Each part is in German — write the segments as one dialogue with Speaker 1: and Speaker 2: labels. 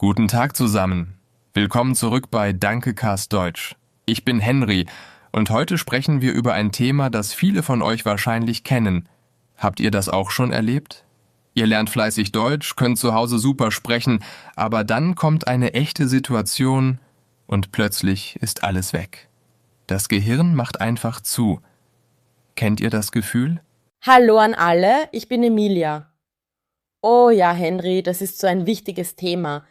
Speaker 1: Guten Tag zusammen. Willkommen zurück bei Dankecast Deutsch. Ich bin Henry und heute sprechen wir über ein Thema, das viele von euch wahrscheinlich kennen. Habt ihr das auch schon erlebt? Ihr lernt fleißig Deutsch, könnt zu Hause super sprechen, aber dann kommt eine echte Situation und plötzlich ist alles weg. Das Gehirn macht einfach zu. Kennt ihr das Gefühl?
Speaker 2: Hallo an alle, ich bin Emilia. Oh ja, Henry, das ist so ein wichtiges Thema.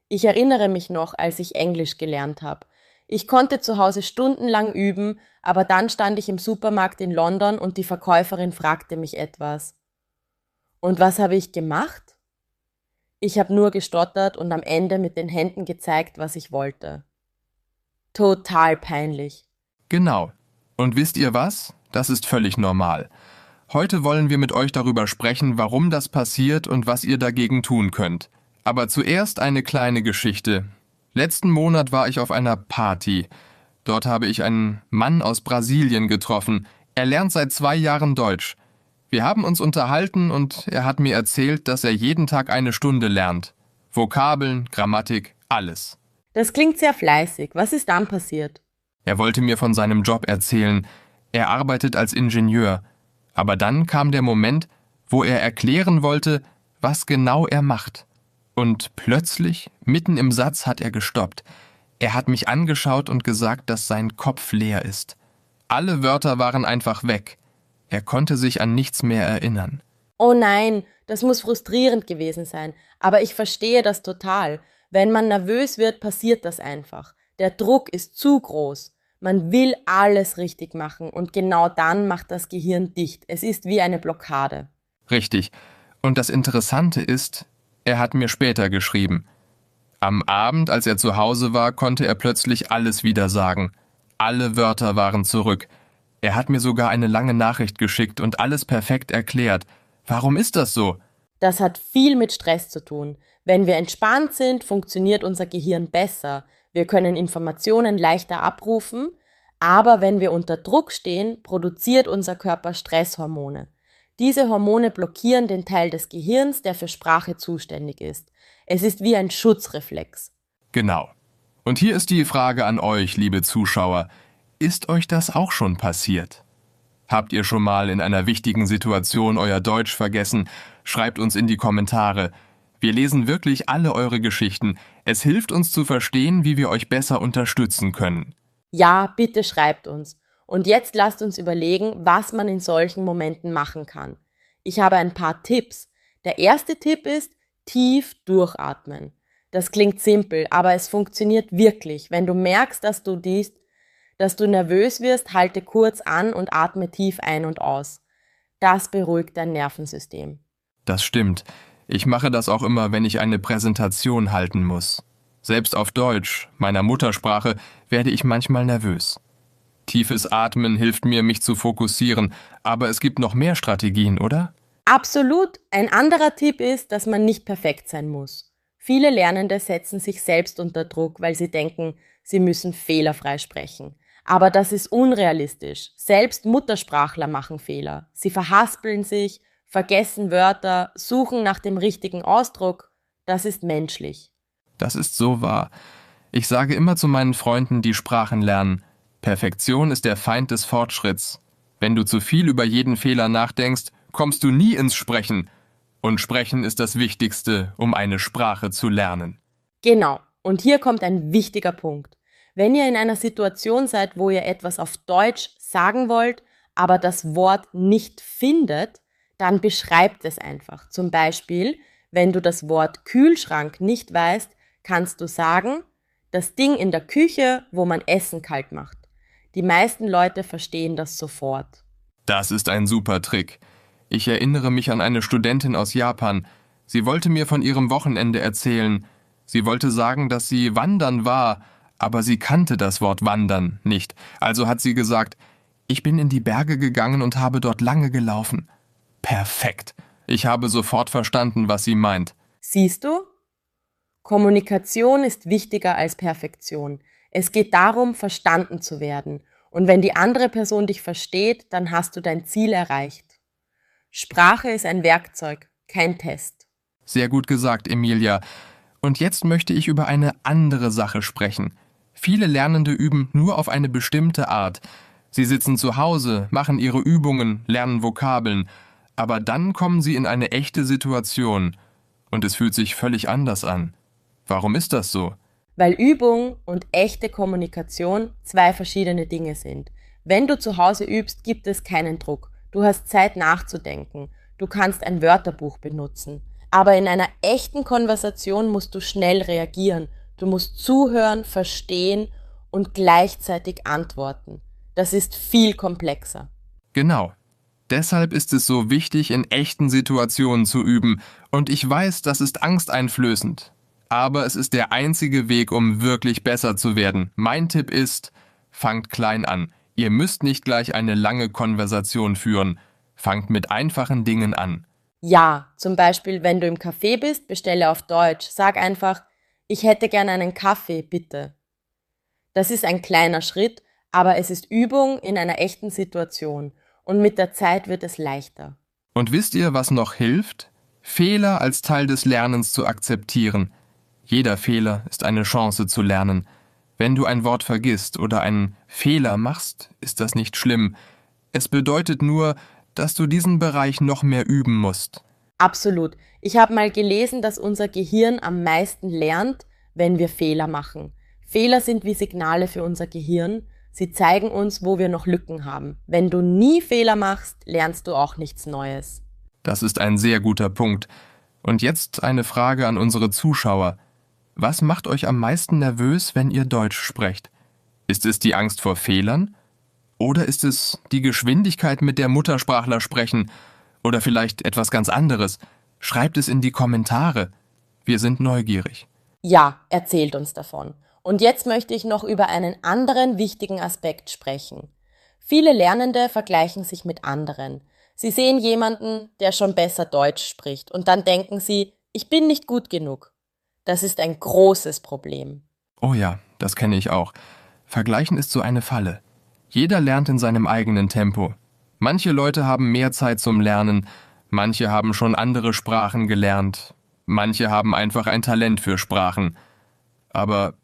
Speaker 2: Ich erinnere mich noch, als ich Englisch gelernt habe. Ich konnte zu Hause stundenlang üben, aber dann stand ich im Supermarkt in London und die Verkäuferin fragte mich etwas. Und was habe ich gemacht? Ich habe nur gestottert und am Ende mit den Händen gezeigt, was ich wollte. Total peinlich.
Speaker 1: Genau. Und wisst ihr was? Das ist völlig normal. Heute wollen wir mit euch darüber sprechen, warum das passiert und was ihr dagegen tun könnt. Aber zuerst eine kleine Geschichte. Letzten Monat war ich auf einer Party. Dort habe ich einen Mann aus Brasilien getroffen. Er lernt seit 2 Jahren Deutsch. Wir haben uns unterhalten und er hat mir erzählt, dass er jeden Tag eine Stunde lernt. Vokabeln, Grammatik, alles.
Speaker 2: Das klingt sehr fleißig. Was ist dann passiert?
Speaker 1: Er wollte mir von seinem Job erzählen. Er arbeitet als Ingenieur. Aber dann kam der Moment, wo er erklären wollte, was genau er macht. Und plötzlich, mitten im Satz, hat er gestoppt. Er hat mich angeschaut und gesagt, dass sein Kopf leer ist. Alle Wörter waren einfach weg. Er konnte sich an nichts mehr erinnern.
Speaker 2: Oh nein, das muss frustrierend gewesen sein. Aber ich verstehe das total. Wenn man nervös wird, passiert das einfach. Der Druck ist zu groß. Man will alles richtig machen und genau dann macht das Gehirn dicht. Es ist wie eine Blockade.
Speaker 1: Richtig. Und das Interessante ist, er hat mir später geschrieben. Am Abend, als er zu Hause war, konnte er plötzlich alles wieder sagen. Alle Wörter waren zurück. Er hat mir sogar eine lange Nachricht geschickt und alles perfekt erklärt. Warum ist das so?
Speaker 2: Das hat viel mit Stress zu tun. Wenn wir entspannt sind, funktioniert unser Gehirn besser. Wir können Informationen leichter abrufen, aber wenn wir unter Druck stehen, produziert unser Körper Stresshormone. Diese Hormone blockieren den Teil des Gehirns, der für Sprache zuständig ist. Es ist wie ein Schutzreflex.
Speaker 1: Genau. Und hier ist die Frage an euch, liebe Zuschauer. Ist euch das auch schon passiert? Habt ihr schon mal in einer wichtigen Situation euer Deutsch vergessen? Schreibt uns in die Kommentare. Wir lesen wirklich alle eure Geschichten. Es hilft uns zu verstehen, wie wir euch besser unterstützen können.
Speaker 2: Ja, bitte schreibt uns. Und jetzt lasst uns überlegen, was man in solchen Momenten machen kann. Ich habe ein paar Tipps. Der erste Tipp ist, tief durchatmen. Das klingt simpel, aber es funktioniert wirklich. Wenn du merkst, dass du nervös wirst, halte kurz an und atme tief ein und aus. Das beruhigt dein Nervensystem.
Speaker 1: Das stimmt. Ich mache das auch immer, wenn ich eine Präsentation halten muss. Selbst auf Deutsch, meiner Muttersprache, werde ich manchmal nervös. Tiefes Atmen hilft mir, mich zu fokussieren, aber es gibt noch mehr Strategien, oder?
Speaker 2: Absolut. Ein anderer Tipp ist, dass man nicht perfekt sein muss. Viele Lernende setzen sich selbst unter Druck, weil sie denken, sie müssen fehlerfrei sprechen. Aber das ist unrealistisch. Selbst Muttersprachler machen Fehler. Sie verhaspeln sich, vergessen Wörter, suchen nach dem richtigen Ausdruck. Das ist menschlich.
Speaker 1: Das ist so wahr. Ich sage immer zu meinen Freunden, die Sprachen lernen, Perfektion ist der Feind des Fortschritts. Wenn du zu viel über jeden Fehler nachdenkst, kommst du nie ins Sprechen. Und Sprechen ist das Wichtigste, um eine Sprache zu lernen.
Speaker 2: Genau. Und hier kommt ein wichtiger Punkt. Wenn ihr in einer Situation seid, wo ihr etwas auf Deutsch sagen wollt, aber das Wort nicht findet, dann beschreibt es einfach. Zum Beispiel, wenn du das Wort Kühlschrank nicht weißt, kannst du sagen, das Ding in der Küche, wo man Essen kalt macht. Die meisten Leute verstehen das sofort.
Speaker 1: Das ist ein super Trick. Ich erinnere mich an eine Studentin aus Japan. Sie wollte mir von ihrem Wochenende erzählen. Sie wollte sagen, dass sie wandern war, aber sie kannte das Wort wandern nicht. Also hat sie gesagt, ich bin in die Berge gegangen und habe dort lange gelaufen. Perfekt. Ich habe sofort verstanden, was sie meint.
Speaker 2: Siehst du? Kommunikation ist wichtiger als Perfektion. Es geht darum, verstanden zu werden. Und wenn die andere Person dich versteht, dann hast du dein Ziel erreicht. Sprache ist ein Werkzeug, kein Test.
Speaker 1: Sehr gut gesagt, Emilia. Und jetzt möchte ich über eine andere Sache sprechen. Viele Lernende üben nur auf eine bestimmte Art. Sie sitzen zu Hause, machen ihre Übungen, lernen Vokabeln, aber dann kommen sie in eine echte Situation und es fühlt sich völlig anders an. Warum ist das so?
Speaker 2: Weil Übung und echte Kommunikation zwei verschiedene Dinge sind. Wenn du zu Hause übst, gibt es keinen Druck. Du hast Zeit nachzudenken. Du kannst ein Wörterbuch benutzen. Aber in einer echten Konversation musst du schnell reagieren. Du musst zuhören, verstehen und gleichzeitig antworten. Das ist viel komplexer.
Speaker 1: Genau. Deshalb ist es so wichtig, in echten Situationen zu üben. Und ich weiß, das ist angsteinflößend. Aber es ist der einzige Weg, um wirklich besser zu werden. Mein Tipp ist, fangt klein an. Ihr müsst nicht gleich eine lange Konversation führen. Fangt mit einfachen Dingen an.
Speaker 2: Ja, zum Beispiel, wenn du im Café bist, bestelle auf Deutsch. Sag einfach, ich hätte gerne einen Kaffee, bitte. Das ist ein kleiner Schritt, aber es ist Übung in einer echten Situation. Und mit der Zeit wird es leichter.
Speaker 1: Und wisst ihr, was noch hilft? Fehler als Teil des Lernens zu akzeptieren. Jeder Fehler ist eine Chance zu lernen. Wenn du ein Wort vergisst oder einen Fehler machst, ist das nicht schlimm. Es bedeutet nur, dass du diesen Bereich noch mehr üben musst.
Speaker 2: Absolut. Ich habe mal gelesen, dass unser Gehirn am meisten lernt, wenn wir Fehler machen. Fehler sind wie Signale für unser Gehirn. Sie zeigen uns, wo wir noch Lücken haben. Wenn du nie Fehler machst, lernst du auch nichts Neues.
Speaker 1: Das ist ein sehr guter Punkt. Und jetzt eine Frage an unsere Zuschauer. Was macht euch am meisten nervös, wenn ihr Deutsch sprecht? Ist es die Angst vor Fehlern? Oder ist es die Geschwindigkeit, mit der Muttersprachler sprechen? Oder vielleicht etwas ganz anderes? Schreibt es in die Kommentare. Wir sind neugierig.
Speaker 2: Ja, erzählt uns davon. Und jetzt möchte ich noch über einen anderen wichtigen Aspekt sprechen. Viele Lernende vergleichen sich mit anderen. Sie sehen jemanden, der schon besser Deutsch spricht und dann denken sie, ich bin nicht gut genug. Das ist ein großes Problem.
Speaker 1: Oh ja, das kenne ich auch. Vergleichen ist so eine Falle. Jeder lernt in seinem eigenen Tempo. Manche Leute haben mehr Zeit zum Lernen, manche haben schon andere Sprachen gelernt, manche haben einfach ein Talent für Sprachen. Aber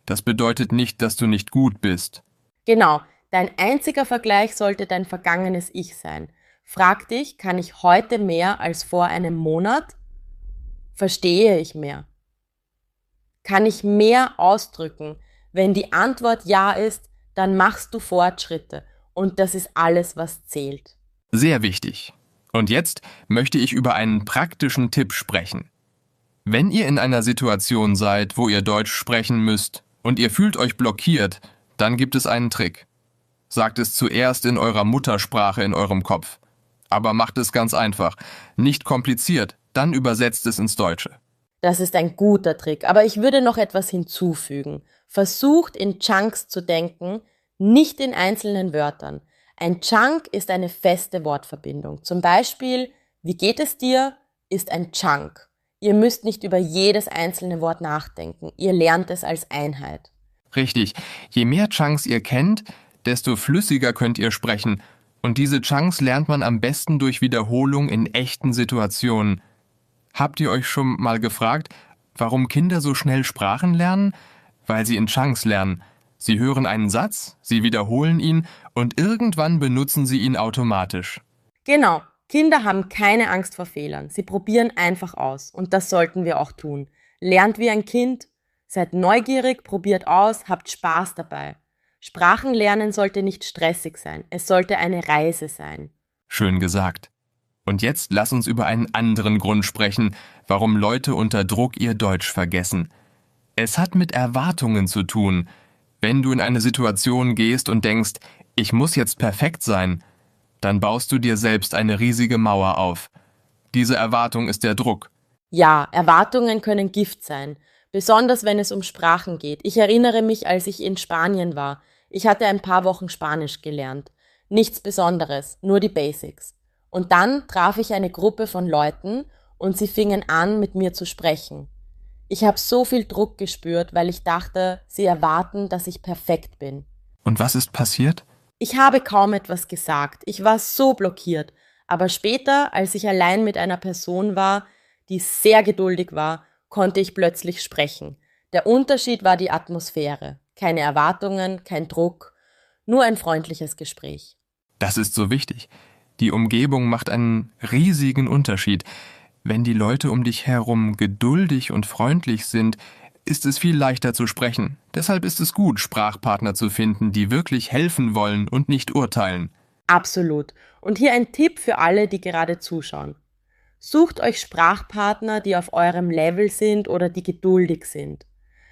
Speaker 1: das bedeutet nicht, dass du nicht gut bist.
Speaker 2: Genau, dein einziger Vergleich sollte dein vergangenes Ich sein. Frag dich, kann ich heute mehr als vor einem Monat? Verstehe ich mehr? Kann ich mehr ausdrücken? Wenn die Antwort ja ist, dann machst du Fortschritte und das ist alles, was zählt.
Speaker 1: Sehr wichtig. Und jetzt möchte ich über einen praktischen Tipp sprechen. Wenn ihr in einer Situation seid, wo ihr Deutsch sprechen müsst und ihr fühlt euch blockiert, dann gibt es einen Trick. Sagt es zuerst in eurer Muttersprache in eurem Kopf. Aber macht es ganz einfach. Nicht kompliziert, dann übersetzt es ins Deutsche.
Speaker 2: Das ist ein guter Trick, aber ich würde noch etwas hinzufügen. Versucht in Chunks zu denken, nicht in einzelnen Wörtern. Ein Chunk ist eine feste Wortverbindung. Zum Beispiel, wie geht es dir, ist ein Chunk. Ihr müsst nicht über jedes einzelne Wort nachdenken. Ihr lernt es als Einheit.
Speaker 1: Richtig. Je mehr Chunks ihr kennt, desto flüssiger könnt ihr sprechen. Und diese Chunks lernt man am besten durch Wiederholung in echten Situationen. Habt ihr euch schon mal gefragt, warum Kinder so schnell Sprachen lernen? Weil sie in Chunks lernen. Sie hören einen Satz, sie wiederholen ihn und irgendwann benutzen sie ihn automatisch.
Speaker 2: Genau, Kinder haben keine Angst vor Fehlern. Sie probieren einfach aus und das sollten wir auch tun. Lernt wie ein Kind, seid neugierig, probiert aus, habt Spaß dabei. Sprachenlernen sollte nicht stressig sein, es sollte eine Reise sein.
Speaker 1: Schön gesagt. Und jetzt lass uns über einen anderen Grund sprechen, warum Leute unter Druck ihr Deutsch vergessen. Es hat mit Erwartungen zu tun. Wenn du in eine Situation gehst und denkst, ich muss jetzt perfekt sein, dann baust du dir selbst eine riesige Mauer auf. Diese Erwartung ist der Druck.
Speaker 2: Ja, Erwartungen können Gift sein, besonders wenn es um Sprachen geht. Ich erinnere mich, als ich in Spanien war. Ich hatte ein paar Wochen Spanisch gelernt. Nichts Besonderes, nur die Basics. Und dann traf ich eine Gruppe von Leuten und sie fingen an, mit mir zu sprechen. Ich habe so viel Druck gespürt, weil ich dachte, sie erwarten, dass ich perfekt bin.
Speaker 1: Und was ist passiert?
Speaker 2: Ich habe kaum etwas gesagt. Ich war so blockiert. Aber später, als ich allein mit einer Person war, die sehr geduldig war konnte ich plötzlich sprechen. Der Unterschied war die Atmosphäre. Keine Erwartungen, kein Druck, nur ein freundliches Gespräch.
Speaker 1: Das ist so wichtig. Die Umgebung macht einen riesigen Unterschied. Wenn die Leute um dich herum geduldig und freundlich sind, ist es viel leichter zu sprechen. Deshalb ist es gut, Sprachpartner zu finden, die wirklich helfen wollen und nicht urteilen.
Speaker 2: Absolut. Und hier ein Tipp für alle, die gerade zuschauen. Sucht euch Sprachpartner, die auf eurem Level sind oder die geduldig sind.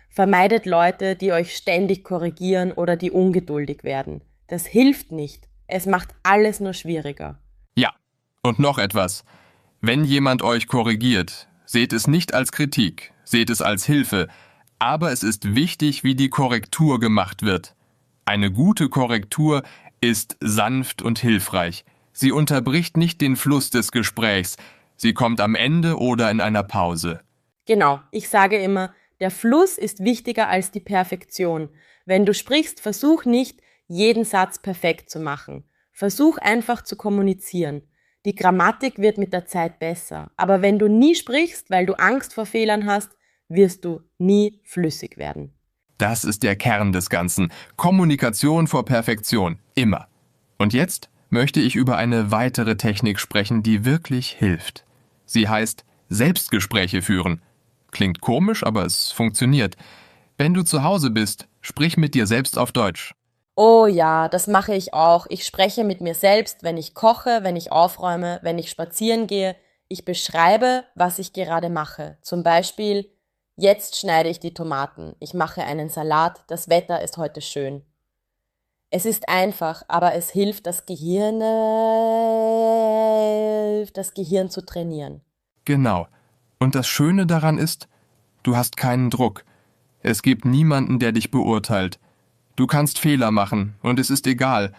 Speaker 2: Vermeidet Leute, die euch ständig korrigieren oder die ungeduldig werden. Das hilft nicht. Es macht alles nur schwieriger.
Speaker 1: Ja, und noch etwas. Wenn jemand euch korrigiert, seht es nicht als Kritik, seht es als Hilfe, aber es ist wichtig, wie die Korrektur gemacht wird. Eine gute Korrektur ist sanft und hilfreich. Sie unterbricht nicht den Fluss des Gesprächs. Sie kommt am Ende oder in einer Pause.
Speaker 2: Genau, ich sage immer, der Fluss ist wichtiger als die Perfektion. Wenn du sprichst, versuch nicht, jeden Satz perfekt zu machen. Versuch einfach zu kommunizieren. Die Grammatik wird mit der Zeit besser. Aber wenn du nie sprichst, weil du Angst vor Fehlern hast, wirst du nie flüssig werden.
Speaker 1: Das ist der Kern des Ganzen. Kommunikation vor Perfektion. Immer. Und jetzt möchte ich über eine weitere Technik sprechen, die wirklich hilft. Sie heißt Selbstgespräche führen. Klingt komisch, aber es funktioniert. Wenn du zu Hause bist, sprich mit dir selbst auf Deutsch.
Speaker 2: Oh ja, das mache ich auch. Ich spreche mit mir selbst, wenn ich koche, wenn ich aufräume, wenn ich spazieren gehe. Ich beschreibe, was ich gerade mache. Zum Beispiel, jetzt schneide ich die Tomaten. Ich mache einen Salat. Das Wetter ist heute schön. Es ist einfach, aber es hilft, das Gehirn zu trainieren.
Speaker 1: Genau. Und das Schöne daran ist, du hast keinen Druck. Es gibt niemanden, der dich beurteilt. Du kannst Fehler machen und es ist egal,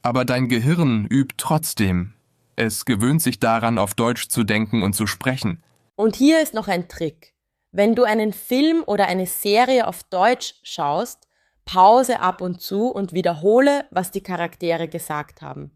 Speaker 1: aber dein Gehirn übt trotzdem. Es gewöhnt sich daran, auf Deutsch zu denken und zu sprechen.
Speaker 2: Und hier ist noch ein Trick. Wenn du einen Film oder eine Serie auf Deutsch schaust, pause ab und zu und wiederhole, was die Charaktere gesagt haben.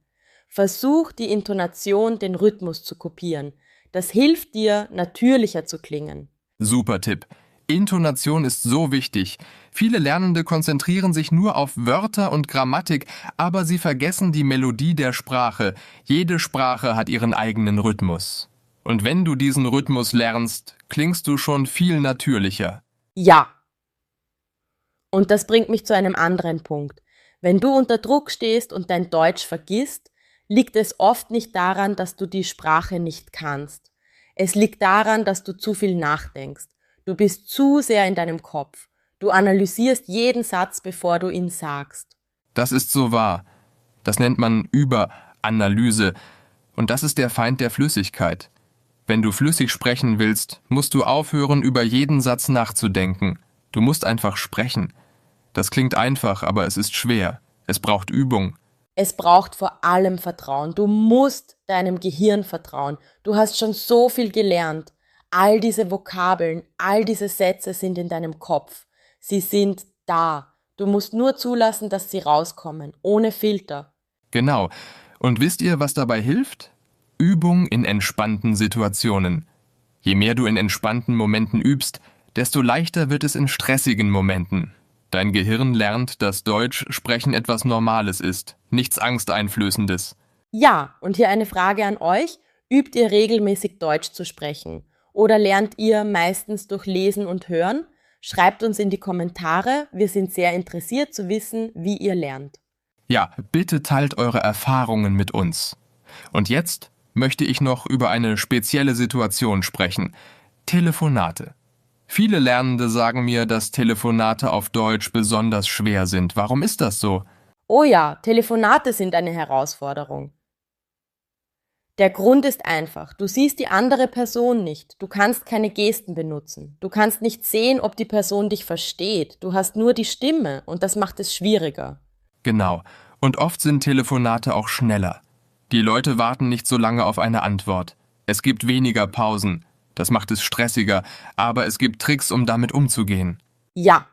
Speaker 2: Versuch, die Intonation, den Rhythmus zu kopieren. Das hilft dir, natürlicher zu klingen.
Speaker 1: Super Tipp. Intonation ist so wichtig. Viele Lernende konzentrieren sich nur auf Wörter und Grammatik, aber sie vergessen die Melodie der Sprache. Jede Sprache hat ihren eigenen Rhythmus. Und wenn du diesen Rhythmus lernst, klingst du schon viel natürlicher.
Speaker 2: Ja. Und das bringt mich zu einem anderen Punkt. Wenn du unter Druck stehst und dein Deutsch vergisst, liegt es oft nicht daran, dass du die Sprache nicht kannst. Es liegt daran, dass du zu viel nachdenkst. Du bist zu sehr in deinem Kopf. Du analysierst jeden Satz, bevor du ihn sagst.
Speaker 1: Das ist so wahr. Das nennt man Überanalyse. Und das ist der Feind der Flüssigkeit. Wenn du flüssig sprechen willst, musst du aufhören, über jeden Satz nachzudenken. Du musst einfach sprechen. Das klingt einfach, aber es ist schwer. Es braucht Übung.
Speaker 2: Es braucht vor allem Vertrauen. Du musst deinem Gehirn vertrauen. Du hast schon so viel gelernt. All diese Vokabeln, all diese Sätze sind in deinem Kopf. Sie sind da. Du musst nur zulassen, dass sie rauskommen, ohne Filter.
Speaker 1: Genau. Und wisst ihr, was dabei hilft? Übung in entspannten Situationen. Je mehr du in entspannten Momenten übst, desto leichter wird es in stressigen Momenten. Dein Gehirn lernt, dass Deutsch sprechen etwas Normales ist, nichts Angsteinflößendes.
Speaker 2: Ja, und hier eine Frage an euch. Übt ihr regelmäßig Deutsch zu sprechen? Oder lernt ihr meistens durch Lesen und Hören? Schreibt uns in die Kommentare. Wir sind sehr interessiert zu wissen, wie ihr lernt.
Speaker 1: Ja, bitte teilt eure Erfahrungen mit uns. Und jetzt möchte ich noch über eine spezielle Situation sprechen. Telefonate. Viele Lernende sagen mir, dass Telefonate auf Deutsch besonders schwer sind. Warum ist das so?
Speaker 2: Oh ja, Telefonate sind eine Herausforderung. Der Grund ist einfach, du siehst die andere Person nicht, du kannst keine Gesten benutzen, du kannst nicht sehen, ob die Person dich versteht, du hast nur die Stimme und das macht es schwieriger.
Speaker 1: Genau. Und oft sind Telefonate auch schneller. Die Leute warten nicht so lange auf eine Antwort. Es gibt weniger Pausen. Das macht es stressiger, aber es gibt Tricks, um damit umzugehen.
Speaker 2: Ja.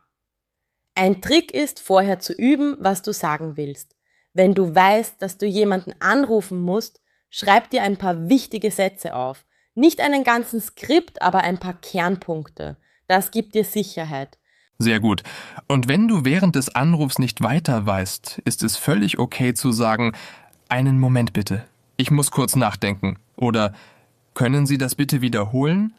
Speaker 2: Ein Trick ist, vorher zu üben, was du sagen willst. Wenn du weißt, dass du jemanden anrufen musst, schreib dir ein paar wichtige Sätze auf. Nicht einen ganzen Skript, aber ein paar Kernpunkte. Das gibt dir Sicherheit.
Speaker 1: Sehr gut. Und wenn du während des Anrufs nicht weiter weißt, ist es völlig okay zu sagen, einen Moment bitte, ich muss kurz nachdenken. Oder können Sie das bitte wiederholen?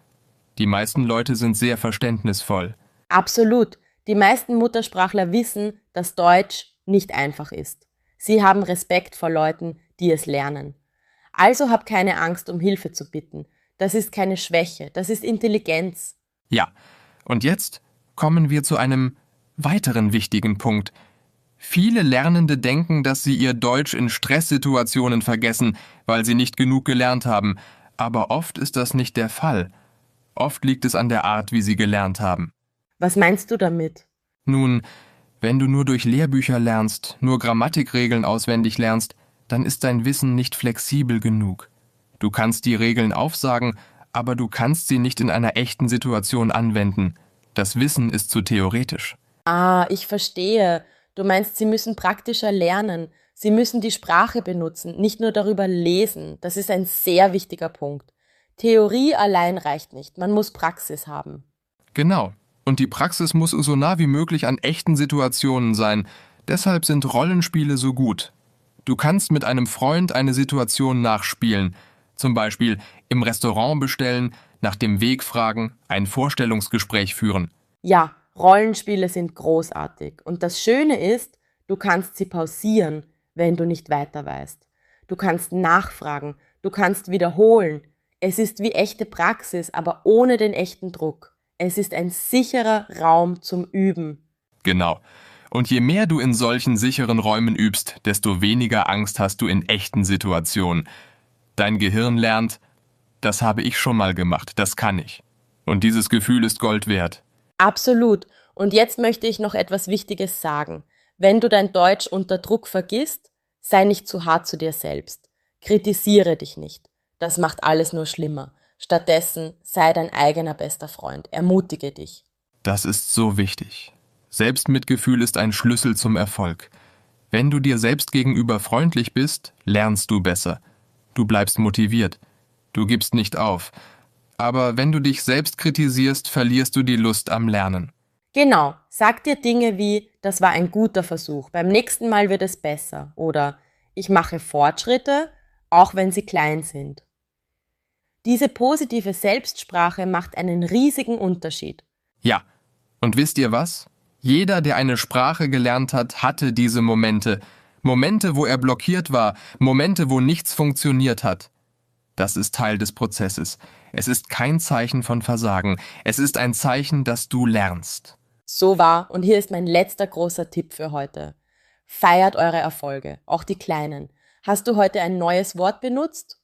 Speaker 1: Die meisten Leute sind sehr verständnisvoll.
Speaker 2: Absolut. Die meisten Muttersprachler wissen, dass Deutsch nicht einfach ist. Sie haben Respekt vor Leuten, die es lernen. Also hab keine Angst, um Hilfe zu bitten. Das ist keine Schwäche, das ist Intelligenz.
Speaker 1: Ja, und jetzt kommen wir zu einem weiteren wichtigen Punkt. Viele Lernende denken, dass sie ihr Deutsch in Stresssituationen vergessen, weil sie nicht genug gelernt haben. Aber oft ist das nicht der Fall. Oft liegt es an der Art, wie sie gelernt haben.
Speaker 2: Was meinst du damit?
Speaker 1: Nun, wenn du nur durch Lehrbücher lernst, nur Grammatikregeln auswendig lernst, dann ist dein Wissen nicht flexibel genug. Du kannst die Regeln aufsagen, aber du kannst sie nicht in einer echten Situation anwenden. Das Wissen ist zu theoretisch.
Speaker 2: Ah, ich verstehe. Du meinst, sie müssen praktischer lernen. Sie müssen die Sprache benutzen, nicht nur darüber lesen. Das ist ein sehr wichtiger Punkt. Theorie allein reicht nicht. Man muss Praxis haben.
Speaker 1: Genau. Und die Praxis muss so nah wie möglich an echten Situationen sein. Deshalb sind Rollenspiele so gut. Du kannst mit einem Freund eine Situation nachspielen. Zum Beispiel im Restaurant bestellen, nach dem Weg fragen, ein Vorstellungsgespräch führen.
Speaker 2: Ja, Rollenspiele sind großartig. Und das Schöne ist, du kannst sie pausieren, wenn du nicht weiter weißt. Du kannst nachfragen, du kannst wiederholen. Es ist wie echte Praxis, aber ohne den echten Druck. Es ist ein sicherer Raum zum Üben.
Speaker 1: Genau. Und je mehr du in solchen sicheren Räumen übst, desto weniger Angst hast du in echten Situationen. Dein Gehirn lernt, das habe ich schon mal gemacht, das kann ich. Und dieses Gefühl ist Gold wert.
Speaker 2: Absolut. Und jetzt möchte ich noch etwas Wichtiges sagen. Wenn du dein Deutsch unter Druck vergisst, sei nicht zu hart zu dir selbst. Kritisiere dich nicht. Das macht alles nur schlimmer. Stattdessen sei dein eigener bester Freund. Ermutige dich.
Speaker 1: Das ist so wichtig. Selbstmitgefühl ist ein Schlüssel zum Erfolg. Wenn du dir selbst gegenüber freundlich bist, lernst du besser. Du bleibst motiviert. Du gibst nicht auf. Aber wenn du dich selbst kritisierst, verlierst du die Lust am Lernen.
Speaker 2: Genau, sag dir Dinge wie, das war ein guter Versuch, beim nächsten Mal wird es besser oder ich mache Fortschritte, auch wenn sie klein sind. Diese positive Selbstsprache macht einen riesigen Unterschied.
Speaker 1: Ja, und wisst ihr was? Jeder, der eine Sprache gelernt hat, hatte diese Momente. Momente, wo er blockiert war, Momente, wo nichts funktioniert hat. Das ist Teil des Prozesses. Es ist kein Zeichen von Versagen. Es ist ein Zeichen, dass du lernst.
Speaker 2: So wahr, und hier ist mein letzter großer Tipp für heute. Feiert eure Erfolge, auch die kleinen. Hast du heute ein neues Wort benutzt?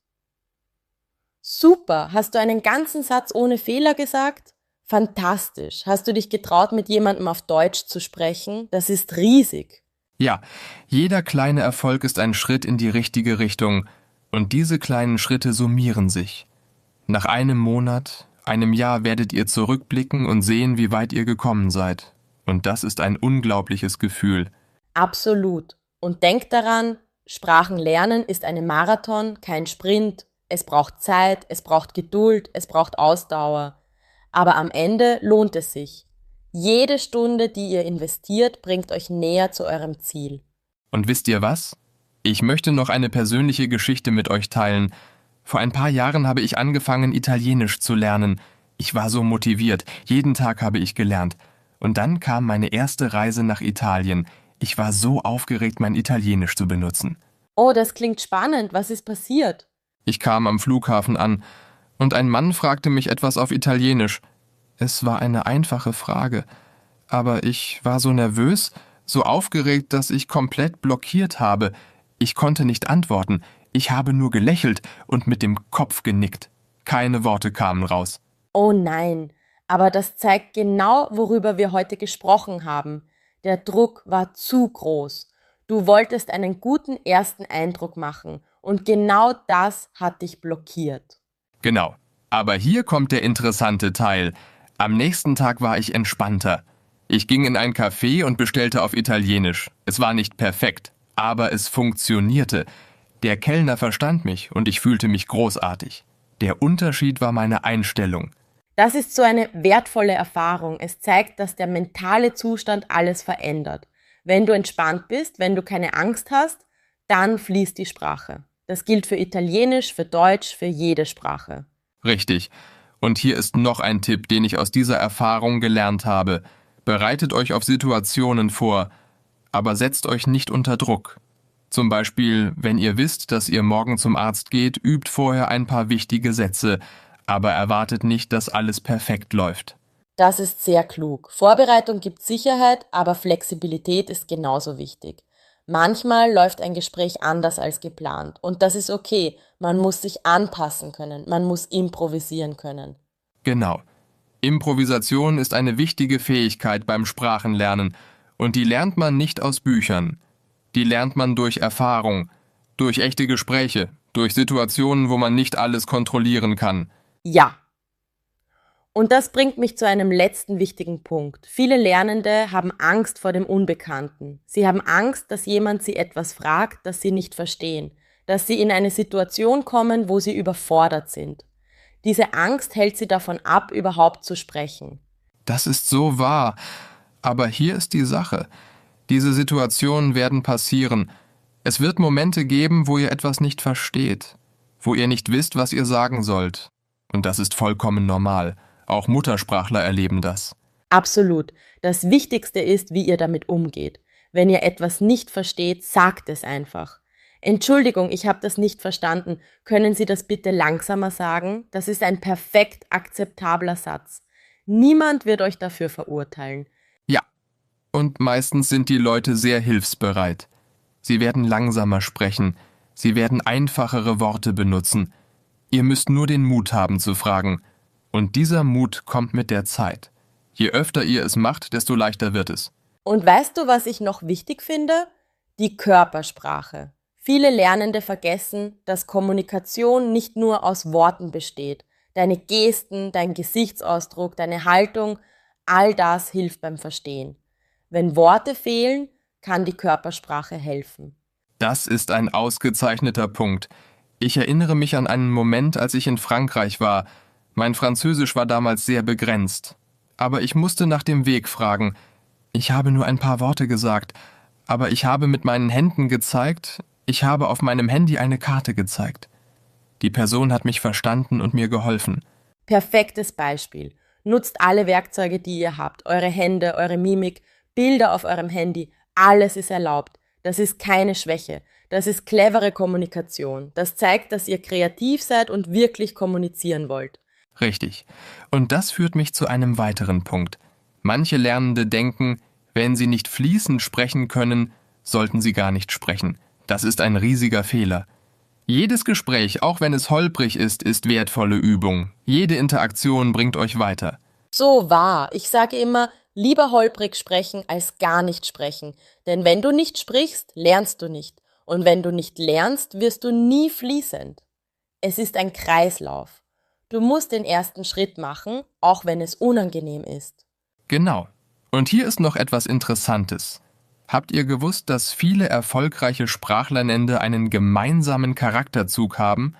Speaker 2: Super, hast du einen ganzen Satz ohne Fehler gesagt? Fantastisch. Hast du dich getraut, mit jemandem auf Deutsch zu sprechen? Das ist riesig.
Speaker 1: Ja, jeder kleine Erfolg ist ein Schritt in die richtige Richtung. Und diese kleinen Schritte summieren sich. Nach einem Monat, einem Jahr werdet ihr zurückblicken und sehen, wie weit ihr gekommen seid. Und das ist ein unglaubliches Gefühl.
Speaker 2: Absolut. Und denk daran, Sprachen lernen ist eine Marathon, kein Sprint. Es braucht Zeit, es braucht Geduld, es braucht Ausdauer. Aber am Ende lohnt es sich. Jede Stunde, die ihr investiert, bringt euch näher zu eurem Ziel.
Speaker 1: Und wisst ihr was? Ich möchte noch eine persönliche Geschichte mit euch teilen. Vor ein paar Jahren habe ich angefangen, Italienisch zu lernen. Ich war so motiviert, jeden Tag habe ich gelernt. Und dann kam meine erste Reise nach Italien. Ich war so aufgeregt, mein Italienisch zu benutzen.
Speaker 2: Oh, das klingt spannend. Was ist passiert?
Speaker 1: Ich kam am Flughafen an und ein Mann fragte mich etwas auf Italienisch. Es war eine einfache Frage, aber ich war so nervös, so aufgeregt, dass ich komplett blockiert habe. Ich konnte nicht antworten, ich habe nur gelächelt und mit dem Kopf genickt. Keine Worte kamen raus.
Speaker 2: Oh nein, aber das zeigt genau, worüber wir heute gesprochen haben. Der Druck war zu groß. Du wolltest einen guten ersten Eindruck machen und genau das hat dich blockiert.
Speaker 1: Genau, aber hier kommt der interessante Teil. Am nächsten Tag war ich entspannter. Ich ging in ein Café und bestellte auf Italienisch. Es war nicht perfekt, aber es funktionierte. Der Kellner verstand mich und ich fühlte mich großartig. Der Unterschied war meine Einstellung.
Speaker 2: Das ist so eine wertvolle Erfahrung. Es zeigt, dass der mentale Zustand alles verändert. Wenn du entspannt bist, wenn du keine Angst hast, dann fließt die Sprache. Das gilt für Italienisch, für Deutsch, für jede Sprache.
Speaker 1: Richtig. Und hier ist noch ein Tipp, den ich aus dieser Erfahrung gelernt habe. Bereitet euch auf Situationen vor, aber setzt euch nicht unter Druck. Zum Beispiel, wenn ihr wisst, dass ihr morgen zum Arzt geht, übt vorher ein paar wichtige Sätze, aber erwartet nicht, dass alles perfekt läuft.
Speaker 2: Das ist sehr klug. Vorbereitung gibt Sicherheit, aber Flexibilität ist genauso wichtig. Manchmal läuft ein Gespräch anders als geplant und das ist okay. Man muss sich anpassen können, man muss improvisieren können.
Speaker 1: Genau. Improvisation ist eine wichtige Fähigkeit beim Sprachenlernen und die lernt man nicht aus Büchern. Die lernt man durch Erfahrung, durch echte Gespräche, durch Situationen, wo man nicht alles kontrollieren kann.
Speaker 2: Ja. Und das bringt mich zu einem letzten wichtigen Punkt. Viele Lernende haben Angst vor dem Unbekannten. Sie haben Angst, dass jemand sie etwas fragt, das sie nicht verstehen, dass sie in eine Situation kommen, wo sie überfordert sind. Diese Angst hält sie davon ab, überhaupt zu sprechen.
Speaker 1: Das ist so wahr. Aber hier ist die Sache. Diese Situationen werden passieren. Es wird Momente geben, wo ihr etwas nicht versteht, wo ihr nicht wisst, was ihr sagen sollt. Und das ist vollkommen normal. Auch Muttersprachler erleben das.
Speaker 2: Absolut. Das Wichtigste ist, wie ihr damit umgeht. Wenn ihr etwas nicht versteht, sagt es einfach. Entschuldigung, ich habe das nicht verstanden. Können Sie das bitte langsamer sagen? Das ist ein perfekt akzeptabler Satz. Niemand wird euch dafür verurteilen.
Speaker 1: Ja. Und meistens sind die Leute sehr hilfsbereit. Sie werden langsamer sprechen. Sie werden einfachere Worte benutzen. Ihr müsst nur den Mut haben zu fragen. Und dieser Mut kommt mit der Zeit. Je öfter ihr es macht, desto leichter wird es.
Speaker 2: Und weißt du, was ich noch wichtig finde? Die Körpersprache. Viele Lernende vergessen, dass Kommunikation nicht nur aus Worten besteht. Deine Gesten, dein Gesichtsausdruck, deine Haltung, all das hilft beim Verstehen. Wenn Worte fehlen, kann die Körpersprache helfen.
Speaker 1: Das ist ein ausgezeichneter Punkt. Ich erinnere mich an einen Moment, als ich in Frankreich war. Mein Französisch war damals sehr begrenzt. Aber ich musste nach dem Weg fragen. Ich habe nur ein paar Worte gesagt, aber ich habe mit meinen Händen gezeigt, ich habe auf meinem Handy eine Karte gezeigt. Die Person hat mich verstanden und mir geholfen.
Speaker 2: Perfektes Beispiel. Nutzt alle Werkzeuge, die ihr habt. Eure Hände, eure Mimik, Bilder auf eurem Handy. Alles ist erlaubt. Das ist keine Schwäche. Das ist clevere Kommunikation. Das zeigt, dass ihr kreativ seid und wirklich kommunizieren wollt.
Speaker 1: Richtig. Und das führt mich zu einem weiteren Punkt. Manche Lernende denken, wenn sie nicht fließend sprechen können, sollten sie gar nicht sprechen. Das ist ein riesiger Fehler. Jedes Gespräch, auch wenn es holprig ist wertvolle Übung. Jede Interaktion bringt euch weiter.
Speaker 2: So wahr. Ich sage immer, lieber holprig sprechen als gar nicht sprechen. Denn wenn du nicht sprichst, lernst du nicht. Und wenn du nicht lernst, wirst du nie fließend. Es ist ein Kreislauf. Du musst den ersten Schritt machen, auch wenn es unangenehm ist.
Speaker 1: Genau. Und hier ist noch etwas Interessantes. Habt ihr gewusst, dass viele erfolgreiche Sprachlernende einen gemeinsamen Charakterzug haben?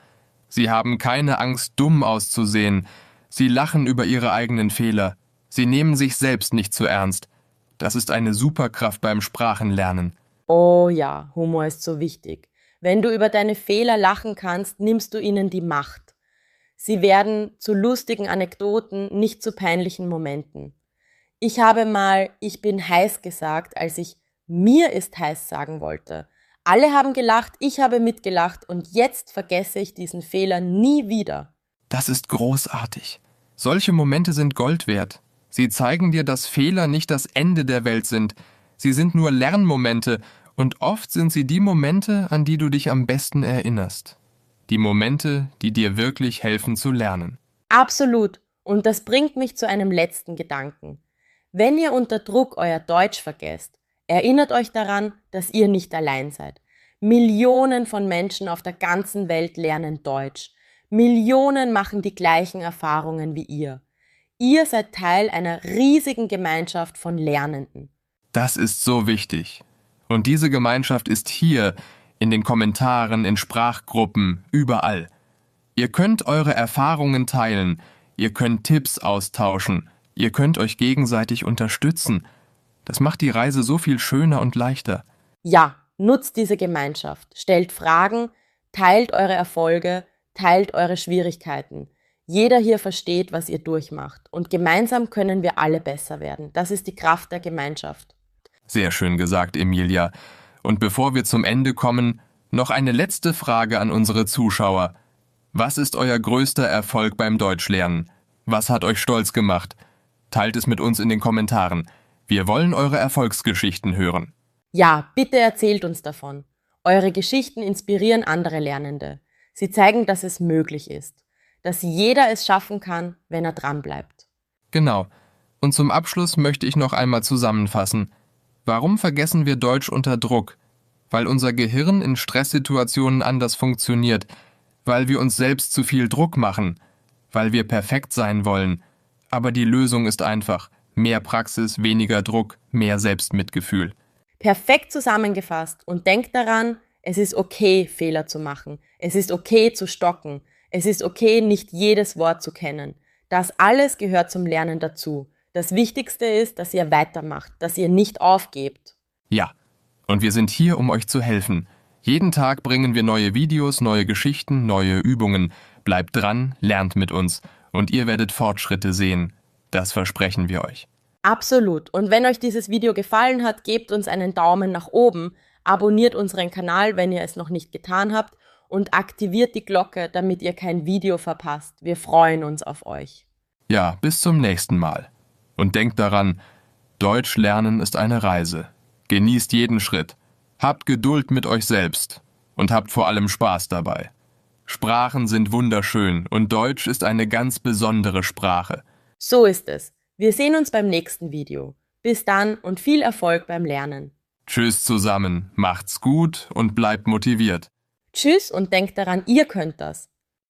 Speaker 1: Sie haben keine Angst, dumm auszusehen. Sie lachen über ihre eigenen Fehler. Sie nehmen sich selbst nicht zu ernst. Das ist eine Superkraft beim Sprachenlernen.
Speaker 2: Oh ja, Humor ist so wichtig. Wenn du über deine Fehler lachen kannst, nimmst du ihnen die Macht. Sie werden zu lustigen Anekdoten, nicht zu peinlichen Momenten. Ich habe mal "ich bin heiß" gesagt, als ich "mir ist heiß" sagen wollte. Alle haben gelacht, ich habe mitgelacht und jetzt vergesse ich diesen Fehler nie wieder.
Speaker 1: Das ist großartig. Solche Momente sind Gold wert. Sie zeigen dir, dass Fehler nicht das Ende der Welt sind. Sie sind nur Lernmomente und oft sind sie die Momente, an die du dich am besten erinnerst. Die Momente, die dir wirklich helfen zu lernen.
Speaker 2: Absolut. Und das bringt mich zu einem letzten Gedanken. Wenn ihr unter Druck euer Deutsch vergesst, erinnert euch daran, dass ihr nicht allein seid. Millionen von Menschen auf der ganzen Welt lernen Deutsch. Millionen machen die gleichen Erfahrungen wie ihr. Ihr seid Teil einer riesigen Gemeinschaft von Lernenden.
Speaker 1: Das ist so wichtig. Und diese Gemeinschaft ist hier, in den Kommentaren, in Sprachgruppen, überall. Ihr könnt eure Erfahrungen teilen, ihr könnt Tipps austauschen, ihr könnt euch gegenseitig unterstützen. Das macht die Reise so viel schöner und leichter.
Speaker 2: Ja, nutzt diese Gemeinschaft, stellt Fragen, teilt eure Erfolge, teilt eure Schwierigkeiten. Jeder hier versteht, was ihr durchmacht. Und gemeinsam können wir alle besser werden. Das ist die Kraft der Gemeinschaft.
Speaker 1: Sehr schön gesagt, Emilia. Und bevor wir zum Ende kommen, noch eine letzte Frage an unsere Zuschauer. Was ist euer größter Erfolg beim Deutschlernen? Was hat euch stolz gemacht? Teilt es mit uns in den Kommentaren. Wir wollen eure Erfolgsgeschichten hören.
Speaker 2: Ja, bitte erzählt uns davon. Eure Geschichten inspirieren andere Lernende. Sie zeigen, dass es möglich ist. Dass jeder es schaffen kann, wenn er dranbleibt.
Speaker 1: Genau. Und zum Abschluss möchte ich noch einmal zusammenfassen. Warum vergessen wir Deutsch unter Druck? Weil unser Gehirn in Stresssituationen anders funktioniert, weil wir uns selbst zu viel Druck machen, weil wir perfekt sein wollen. Aber die Lösung ist einfach. Mehr Praxis, weniger Druck, mehr Selbstmitgefühl.
Speaker 2: Perfekt zusammengefasst und denkt daran, es ist okay, Fehler zu machen. Es ist okay zu stocken. Es ist okay, nicht jedes Wort zu kennen. Das alles gehört zum Lernen dazu. Das Wichtigste ist, dass ihr weitermacht, dass ihr nicht aufgebt.
Speaker 1: Ja, und wir sind hier, um euch zu helfen. Jeden Tag bringen wir neue Videos, neue Geschichten, neue Übungen. Bleibt dran, lernt mit uns und ihr werdet Fortschritte sehen. Das versprechen wir euch.
Speaker 2: Absolut. Und wenn euch dieses Video gefallen hat, gebt uns einen Daumen nach oben, abonniert unseren Kanal, wenn ihr es noch nicht getan habt und aktiviert die Glocke, damit ihr kein Video verpasst. Wir freuen uns auf euch.
Speaker 1: Ja, bis zum nächsten Mal. Und denkt daran, Deutsch lernen ist eine Reise. Genießt jeden Schritt. Habt Geduld mit euch selbst und habt vor allem Spaß dabei. Sprachen sind wunderschön und Deutsch ist eine ganz besondere Sprache.
Speaker 2: So ist es. Wir sehen uns beim nächsten Video. Bis dann und viel Erfolg beim Lernen.
Speaker 1: Tschüss zusammen, macht's gut und bleibt motiviert.
Speaker 2: Tschüss und denkt daran, ihr könnt das.